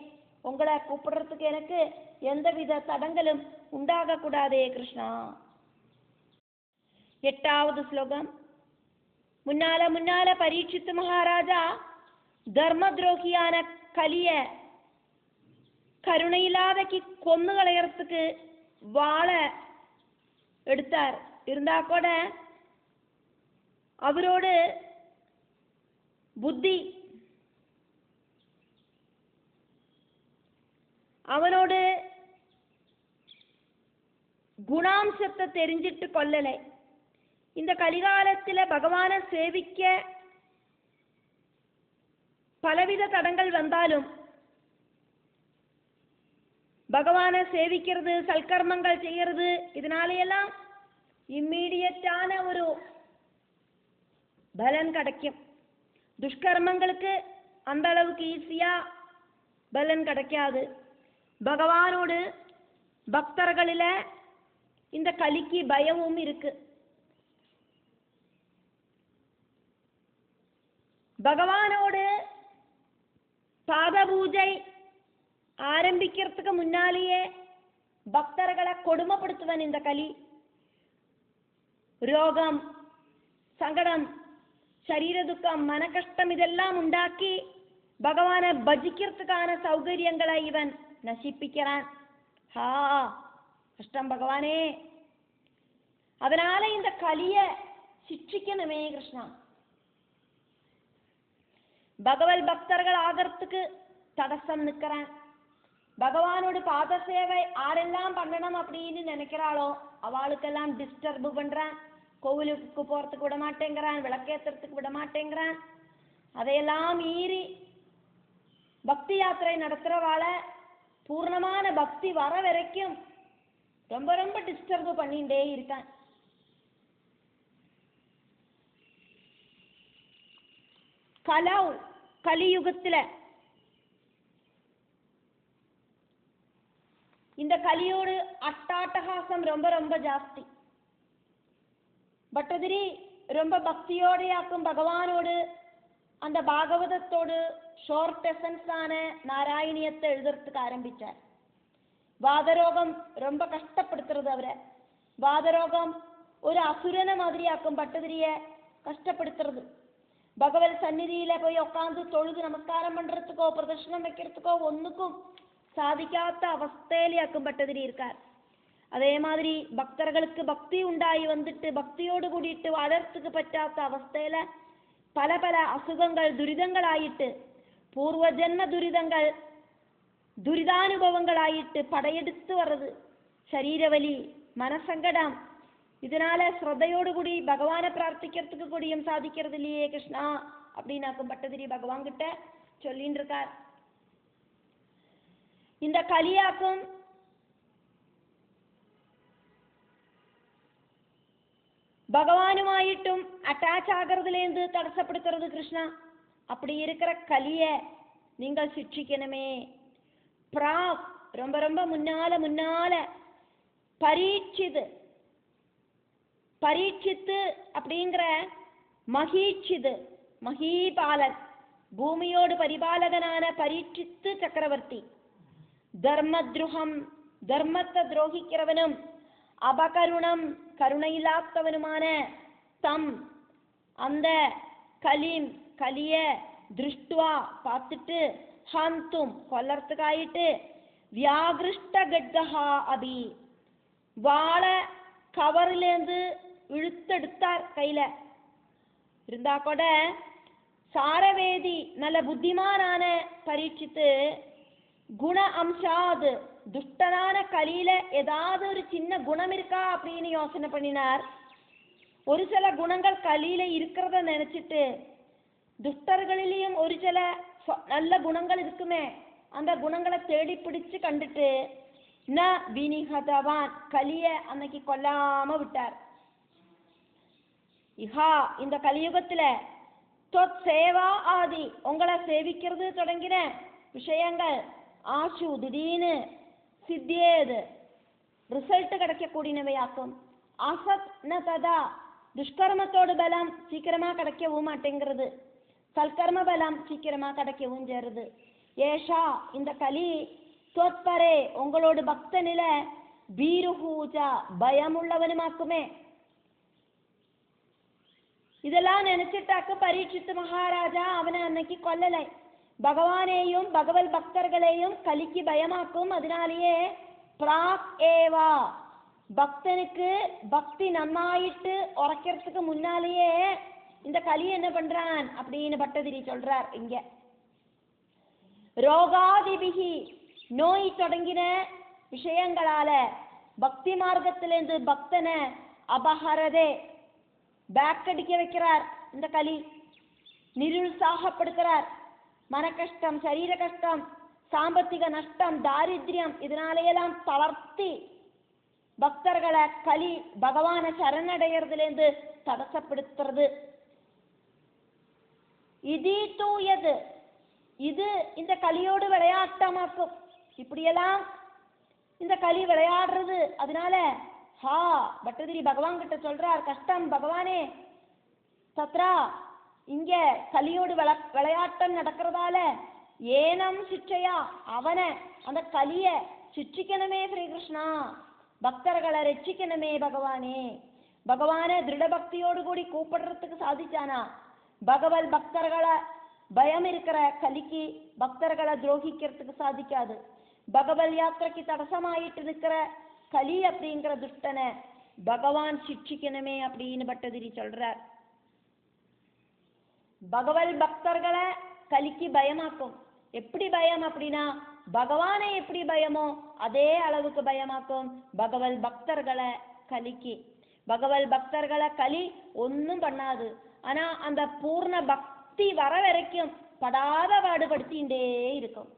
உங்களை கூப்பிடுறதுக்கு எனக்கு எந்தவித தடங்களும் உண்டாக கூடாதே கிருஷ்ணா. 8வது ஸ்லோகம். முன்னால பரீட்சித்து மகாராஜா தர்ம துரோகியான கலிய கருணையில்லாதக்கு கொன்னு களையறதுக்கு வாளை எடுத்தார். இருந்தா கூட அவரோடு புத்தி, அவனோடு குணாம்சத்தை தெரிஞ்சிட்டு கொல்லலை. இந்த கலிகாலத்துல பகவானை சேவிக்க பலவித தடங்கள் வந்தாலும் பகவானை சேவிக்கிறது, சல்கர்மங்கள் செய்யறது, இதனாலையெல்லாம் இம்மீடியட்டான ஒரு பலன் கிடைக்கும். துஷ்கர்மங்களுக்கு அந்த அளவுக்கு ஈஸியா பலன் கிடைக்காது. பகவானோடு பக்தர்களில இந்த கலிக்கு பயமும் இருக்கு. பகவானோடு பாத பூஜை ஆரம்பிக்கிறதுக்கு முன்னாலேயே பக்தர்களை கொடுமைப்படுத்துவன் இந்த கலி. ரோகம், சங்கடம், சரீர துக்கம், மன கஷ்டம் இதெல்லாம் உண்டாக்கி பகவானை பஜிக்கிறதுக்கான சௌகரியங்களை இவன் நசிப்பிக்கிறான். கஷ்டம் பகவானே. அதனால இந்த கலிய சிக்ஷிக்கணுமே கிருஷ்ணா. பகவத் பக்தர்கள் ஆகிறதுக்கு தடசம் நிற்கிறான். பகவானோட பாத சேவை ஆரெல்லாம் பண்ணணும் அப்படின்னு நினைக்கிறாளோ அவளுக்கெல்லாம் டிஸ்டர்பு பண்றான். கோவிலுக்கு போறதுக்கு விட மாட்டேங்கிறான், விளக்கேற்றுறதுக்கு விட மாட்டேங்கிறான். அதையெல்லாம் மீறி பக்தி யாத்திரை நடத்துறவாள பூர்ணமான பக்தி வர வரைக்கும் ரொம்ப ரொம்ப டிஸ்டர்பு பண்ணிட்டே இருக்கான். கலியுகத்துல இந்த கலியோடு அட்டாட்டகாசம் ரொம்ப ரொம்ப ஜாஸ்தி. பட்டதிரி ரொம்ப பக்தியோடையாக்கும் பகவானோடு அந்த பாகவதத்தோடு ஷார்ட் எசன்ஸ் ஆன நாராயணியத்தை எழுதுறதுக்கு ஆரம்பிச்சார். வாதரோகம் ரொம்ப கஷ்டப்படுத்துறது அவரை. வாதரோகம் ஒரு அசுரனை மாதிரியாக்கும் பட்டதிரிய கஷ்டப்படுத்துறது. பகவத் சந்நிதியில போய் உட்காந்து தொழுது நமஸ்காரம் பண்றதுக்கோ பிரதர்ஷனம் வைக்கிறதுக்கோ ஒன்றுக்கும் சாதிக்காத அவஸ்தையிலேயாக்கும் பட்டதிரி இருக்கார். அதே மாதிரி பக்தர்களுக்கு பக்தி உண்டாகி வந்துட்டு பக்தியோடு கூடிட்டு வாழறதுக்கு பറ്റാத அவஸ்தையில பல பல அசுகங்கள் துரிதங்களாயிட்டு பூர்வ ஜென்ம துரிதங்கள் துரிதானுபவங்களாயிட்டு படையெடுத்து வர்றது, சரீரவலி, மனசங்கடம். இதனால ஸ்ரத்தையோடு கூடி பகவானை பிரார்த்திக்கிறதுக்கு கூடியும் சாதிக்கிறது இல்லையே கிருஷ்ணா அப்படின்னாக்கும் பட்டதிரி பகவான் கிட்ட சொல்லின்னு இருக்கார். இந்த கலியாக்கும் பகவானுமாயிட்டும் அட்டாச் ஆகிறதுலேருந்து தடசப்படுத்துறது கிருஷ்ணா. அப்படி இருக்கிற கலிய நீங்கள் சிக்ஷிக்கணுமே. பிராக் ரொம்ப ரொம்ப முன்னால பரீட்சித்து அப்படிங்கிற மகீட்சிது மகீபாலன், பூமியோடு பரிபாலகனான பரீட்சித்து சக்கரவர்த்தி, தர்மத்ருஹம் தர்மத்தை துரோகிக்கிறவனும் அபகருணம் கருணையில்லாதவனுமான தம் அந்த கலிய திருஷ்டுவா பார்த்துட்டு ஹந்தும் கொல்லறதுக்காயிட்டு வியாகிருஷ்ட கட்கஹா அபி வாழ கவரிலேருந்து இழுத்தெடுத்தார் கையில. இருந்தா கூட சாரவேதி நல்ல புத்திமானான பரீட்சித்து குண அம்சாது துஷ்டனான கலியில ஏதாவது ஒரு சின்ன குணம் இருக்கா அப்படின்னு யோசனை பண்ணினார். ஒரு சில குணங்கள் கலியில இருக்கிறத நினைச்சிட்டு துஷ்டர்களிலேயும் ஒரு சில நல்ல குணங்கள் இருக்குமே அந்த குணங்களை தேடி பிடிச்சு கண்டுட்டு ந வினிகதவான் கலிய அன்னைக்கு கொல்லாம விட்டார். இஹா இந்த கலியுகத்துல தொத் சேவா ஆதி உங்களை சேவிக்கிறது தொடங்கின விஷயங்கள் ஆசு திடீர்னு சித்தியேது ரிசல்ட் கிடைக்கக்கூடியவையாக்கும். அசத் ந ததா துஷ்கர்மத்தோடு பலம் சீக்கிரமா கிடைக்கவும் மாட்டேங்கிறது, சல்கர்ம பலம் சீக்கிரமா கிடைக்கவும் சேருது. ஏஷா இந்த கலி தொத்பரே உங்களோட பக்தனில பீருஹூஜா பயமுள்ளவனுமாக்குமே. இதெல்லாம் நினைச்சிட்டாக்க பரீட்சித்து மகாராஜா அவனை அன்னைக்கு கொல்லலை. பகவானேயும் பகவத் பக்தர்களையும் கலிக்கு பயமாக்கும். அதனாலேயே பிராக் ஏவா பக்தனுக்கு பக்தி நன்னாயிட்டு உரைக்கிறதுக்கு முன்னாலேயே இந்த கலி என்ன பண்றான் அப்படின்னு பட்டதிரி சொல்றார். இங்க ரோகாதிபிகி நோய் தொடங்கின விஷயங்களால பக்தி மார்க்கத்திலிருந்து பக்தனை அபஹரதே பேக் அடிக்க வைக்கிறார். இந்த கலி நிருத்சாகப்படுத்துறார். மன கஷ்டம், சரீர கஷ்டம், சாம்பத்திக நஷ்டம், தாரித்யம் இதனாலேயெல்லாம் தளர்த்தி பக்தர்களை கலி பகவானை சரணடைகிறதுலேருந்து தடசப்படுத்துறது. இது தூயது இது இந்த கலியோடு விளையாட்டமாக்கும். இப்படியெல்லாம் இந்த கலி விளையாடுறது. அதனால ஹா பட்டதிரி பகவான் கிட்ட சொல்றார், கஷ்டம் பகவானே சத்ரா இங்க கலியோடு விளையாட்டம் நடக்கிறதால ஏனம் சிச்சையா அவனை அந்த கலிய சிச்சிக்கணுமே ஸ்ரீகிருஷ்ணா, பக்தர்களை ரட்சிக்கணுமே பகவானே. பகவானை திருட பக்தியோடு கூடி கூப்பிடுறதுக்கு சாதிச்சானா பகவத் பக்தர்களை பயம் இருக்கிற கலிக்கு பக்தர்களை துரோகிக்கிறதுக்கு சாதிக்காது. பகவத் யாத்திரைக்கு தடசமாயிட்டு இருக்கிற கலி அப்படிங்கிற துஷ்டனை பகவான் சிக்ஷிக்கணுமே அப்படின்னு பட்டதிரி சொல்றார். பகவத் பக்தர்களை கலிக்கு பயமாக்கும். எப்படி பயம் அப்படின்னா பகவானை எப்படி பயமோ அதே அளவுக்கு பயமாக்கும் பகவத் பக்தர்களை கலிக்கு. பகவத் பக்தர்களை கலி ஒன்னும் பண்ணாது. ஆனா அந்த பூர்ண பக்தி வர வரைக்கும் படாத பாடுபடுத்திண்டே இருக்கும்.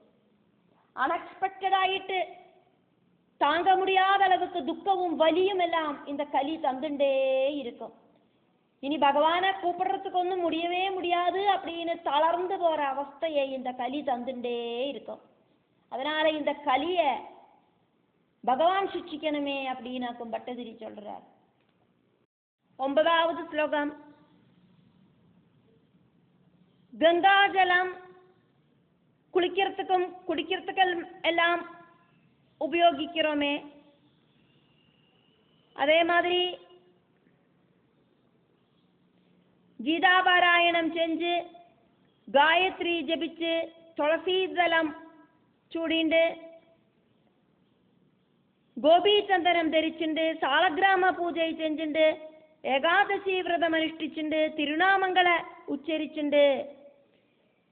அன்எக்ஸ்பெக்டட் ஆயிட்டு தாங்க முடியாத அளவுக்கு துக்கமும் வலியும் எல்லாம் இந்த கலி தந்துட்டே இருக்கும். இனி பகவானை கூப்பிடுறதுக்கு ஒன்றும் முடியவே முடியாது அப்படின்னு தளர்ந்து போற அவஸ்தையை இந்த கலி தந்துட்டே இருக்கும். அதனால இந்த கலிய பகவான் சிக்ஷிக்கணுமே அப்படின்னு பட்டதிரி சொல்றார். 9வது ஸ்லோகம். கங்கா ஜலம் குளிக்கிறதுக்கும் குடிக்கிறதுக்கு எல்லாம் உபயோகிக்கிறோமே, அதே மாதிரி கீதாபாராயணம் செஞ்சு காயத்ரி ஜபிச்சு துளசி தலம் சூடிண்டு ഗോപീചന്ദനം ധരിച്ചിട്ടുണ്ട്, സാളഗ്രാമ പൂജ ചെഞ്ചിണ്ട്, ഏകാദശി വ്രതം അനുഷ്ഠിച്ചിട്ടുണ്ട്, തിരുനാമങ്ങളെ ഉച്ചരിച്ചിട്ടുണ്ട്.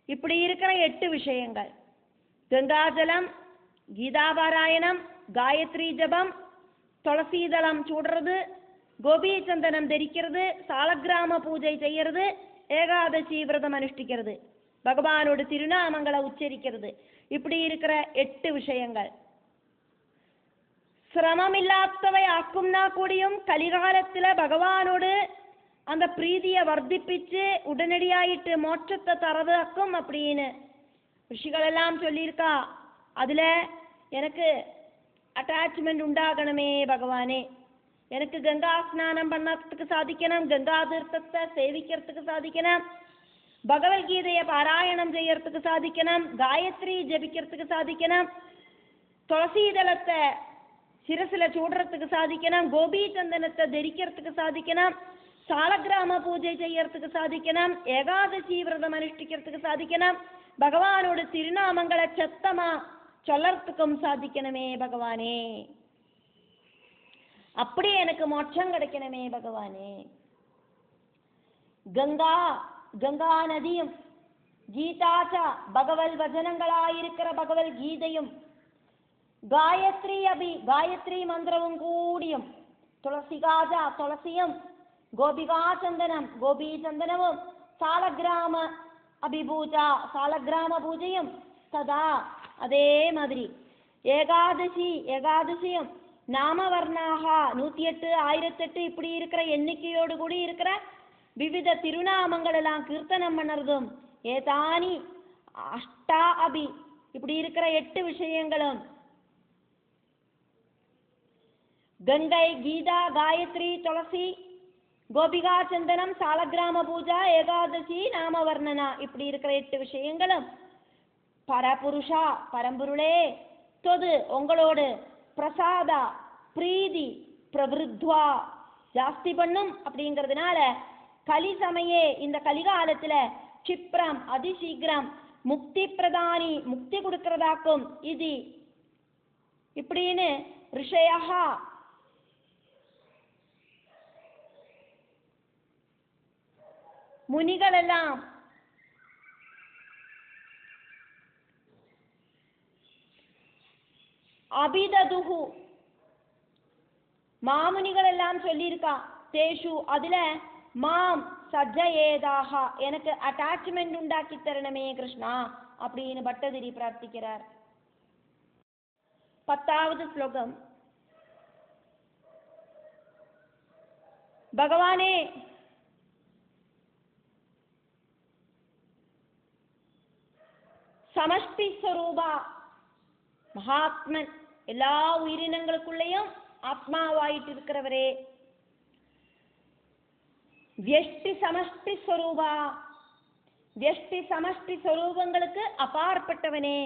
இப்படி இருக்கிற 8 விஷயங்கள்: கங்காஜலம், கீதாபாராயணம், காயத்ரி ஜபம், துளசீதளம் சூடுறது, கோபீச்சந்தனம் தரிக்கிறது, சாலக்கிராம பூஜை செய்யறது, ஏகாதசி விரதம் அனுஷ்டிக்கிறது, பகவானோட திருநாமங்களை உச்சரிக்கிறது. இப்படி இருக்கிற 8 விஷயங்கள் சிரமமில்லாதவை ஆக்கும்னா கூடியும் கலிகாலத்துல பகவானோடு அந்த பிரீதியை வர்த்திப்பிச்சு உடனடியாயிட்டு மோட்சத்தை தரதாக்கும் அப்படின்னு ரிஷிகள் எல்லாம் சொல்லியிருக்கா. அதுல எனக்கு அட்டாச்மெண்ட் உண்டாகணுமே பகவானே, எனக்கு கங்கா ஸ்நானம் பண்ணறதுக்கு சாதிக்கணும், கங்கா தீர்த்தத்தை சேவிக்கிறதுக்கு சாதிக்கணும், பகவத்கீதையை பாராயணம் செய்யறதுக்கு சாதிக்கணும், காயத்ரி ஜபிக்கிறதுக்கு சாதிக்கணும், துளசீதளத்தை சிரசில சூடுறதுக்கு சாதிக்கணும், கோபீச்சந்தனத்தை தரிக்கிறதுக்கு சாதிக்கணும், சாலக்கிராம பூஜை செய்யறதுக்கு சாதிக்கணும், ஏகாதசி விரதம் அனுஷ்டிக்கிறதுக்கு சாதிக்கணும், பகவானோட திருநாமங்களை சத்தமா சொல்லறதுக்கும் சாதிக்கணுமே பகவானே. அப்படி எனக்கு மோட்சம் கிடைக்கணுமே பகவானே. கங்கா கங்கா நதியும் கீதாச்ச பகவல் வசனங்களாயிருக்கிற பகவல் கீதையும் காயத்ரி காயத்ரி மந்திரமும் கூடியும் துளசிகாஜ துளசியும் கோபிகாச்சந்தனம் கோபீச்சந்தனமும் சாலக்கிராம அபிபூஜா சாலக்கிராம பூஜையும் சதா அதே மாதிரி ஏகாதசியும் நாமவர்ணாக 108 1008 இப்படி இருக்கிற எண்ணிக்கையோடு கூடி இருக்கிற விவித திருநாமங்கள் எல்லாம் கீர்த்தனம் பண்ணறதும் ஏதானி அஷ்டா அபி இப்படி இருக்கிற 8 விஷயங்களும் கங்கை கீதா காயத்ரி துளசி கோபிகா சந்தனம் சாலக்கிராம பூஜா ஏகாதசி நாமவர்ணனா இப்படி இருக்கிற 8 விஷயங்களும் பரபுருஷா பரம்பொருளே தொது உங்களோடு பிரசாதா பிரீதி பிரவிருத்வா ஜாஸ்தி பண்ணும் அப்படிங்கிறதுனால கலி சமயே இந்த கலிகாலத்துல க்ஷிப்ரம் அதிசீக்கிரம் முக்தி பிரதானி முக்தி கொடுக்கிறதாக்கும் இது இப்படின்னு ரிஷயா முனிகள் எல்லாம் அபிததுஹு மாமுனிகள் எல்லாம் சொல்லியிருக்கா. தேஷு அதுல மாம் சஜ்ஜயேதாக எனக்கு அட்டாச்மெண்ட் உண்டாக்கி தரணமே கிருஷ்ணா அப்படின்னு பட்டதிரி பிரார்த்திக்கிறார். 10வது ஸ்லோகம். பகவானே சமஷ்டி ஸ்வரூபா மகாத்மன் எல்லா உயிரினங்களுக்குள்ளேயும் ஆத்மாவாயிட்டு இருக்கிறவரே, வியஷ்டி சமஷ்டி ஸ்வரூபா வியஷ்டி சமஷ்டி ஸ்வரூபங்களுக்கு அப்பாற்பட்டவனே,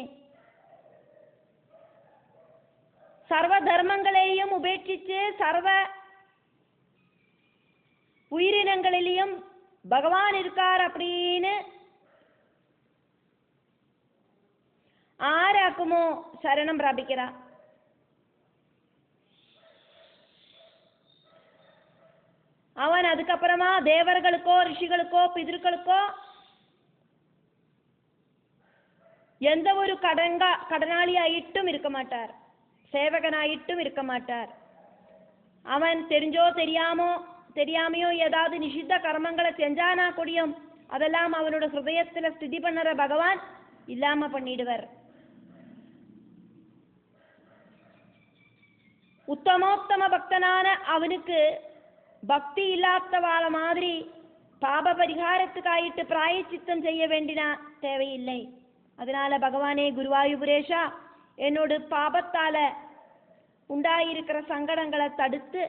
சர்வ தர்மங்களையும் உபேட்சிச்சு சர்வ உயிரினங்களிலையும் பகவான் இருக்கார் அப்படின்னு ആരാക്കുമോ ശരണം പ്രാപിക്കറ. அவன் அதுக்கப்புறமா தேவர்களுக்கோ ரிஷிகளுக்கோ பிதர்களுக்கோ எந்த ஒரு கடனாளியாயிட்டும் இருக்க மாட்டார், சேவகனாயிட்டும் இருக்க மாட்டார். அவன் தெரிஞ்சோ தெரியாமையோ ஏதாவது நிஷித்த கர்மங்களை செஞ்சானா கூடியும் அதெல்லாம் அவனோட ஹிருதயத்துல ஸ்திதி பண்ணற பகவான் இல்லாம பண்ணிடுவர். உத்தமோத்தம பக்தனான அவனுக்கு பக்தி இல்லாதவாள மாதிரி பாப பரிகாரத்துக்காயிட்டு பிராயச்சித்தம் செய்ய வேண்டின தேவையில்லை. அதனால பகவானே குருவாயூரேஷா என்னோட பாபத்தால உண்டாயிருக்கிற சங்கடங்களை தடுத்து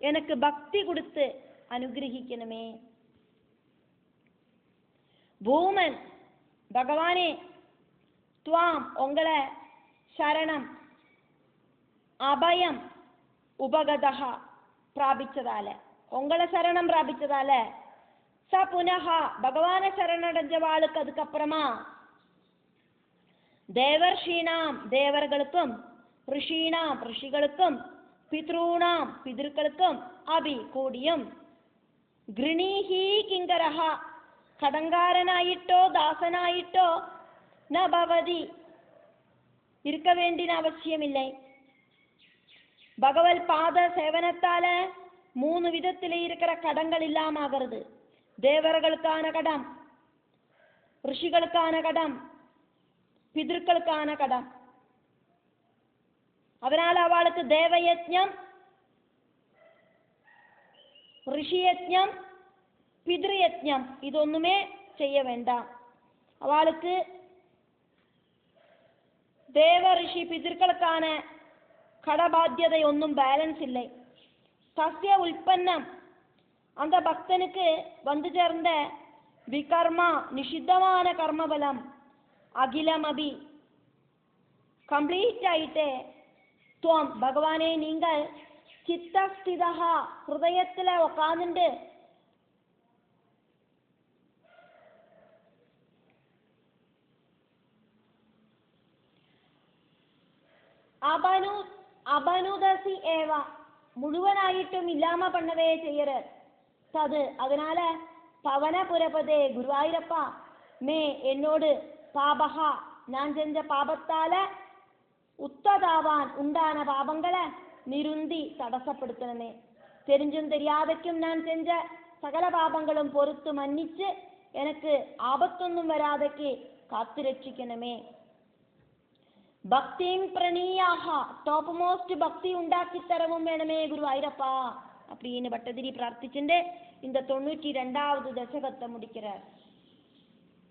எனக்கு பக்தி கொடுத்து அனுகிரகிக்கணுமே. பூமன் பகவானே துவாம் உங்களை சரணம் அபயம் உபகதா பிராபிச்சதால உங்களை சரணம் பிராபிச்சதால ச புனகா பகவான சரணடைஞ்சவாளுக்கு அதுக்கப்புறமா தேவர்ஷீனாம் தேவர்களுக்கும் ഋഷീണാം ഋഷികൾക്കും പിതॄണാം പിതൃക്കൾക്കും അഭി കൂടിയും ഗൃണീഹി കിങ്കരഹ കടങ്കാരനായിട്ടോ ദാസനായിട്ടോ ന ഭവതി இருக்க வேண்டிய அவசியமில்லை. பகவத் பாத சேவனத்தால 3 விதத்திலே இருக்கிற கடங்கள் இல்லாம ஆகிறது. தேவர்களுக்கான கடம், ഋഷിகளுக்கான கடம், பிதர்களுக்கான கடம். அதனால அவளுக்கு தேவயஜ்ஞம், ഋഷിയജ്ഞം, പിതൃയജ്ഞം ഇതൊന്നുമേ ചെയ്യ വേണ്ട. അവൾക്ക് தேவ ரிஷி பிதர்களுக்கான கடபாத்தியதையொന്നും பேலன்ஸ் இல்லை. சசிய உற்பன்னம் அந்த பக்தனுக்கு வந்து சேர்ந்த விகர்மா நிஷித்தமான கர்மபலம் அகிலமபி கம்ப்ளீட் ஆயிட்டே துவம் பகவானே நீங்கள் சித்தஸ்திதா ஹிருதயத்தில் உட்கார்ந்துட்டு அபனுதசி ஏவ முழுவனாയിട്ടും இல்லாம பண்ணவே செய்யற தது. அதனால பவனபுரபதே குருவாயூரப்பா மே என்னோடு பாபகா நான் செஞ்ச பாபத்தால உத்ததாவான் உண்டான பாபங்களை நிருந்தி தடசப்படுத்தணுமே. தெரிஞ்சும் தெரியாதக்கும் நான் செஞ்ச சகல பாபங்களும் பொறுத்து மன்னிச்சு எனக்கு ஆபத்தொன்னும் வராதக்கு காத்து ரட்சிக்கணுமே. பக்திம் பிரணீயாக டாப் மோஸ்ட் பக்தி உண்டாக்கி தரவும் வேணுமே குருவாயூரப்பா அப்படின்னு பட்டதிரி பிரார்த்திச்சுட்டு இந்த 92வது தசகத்தை முடிக்கிறார்.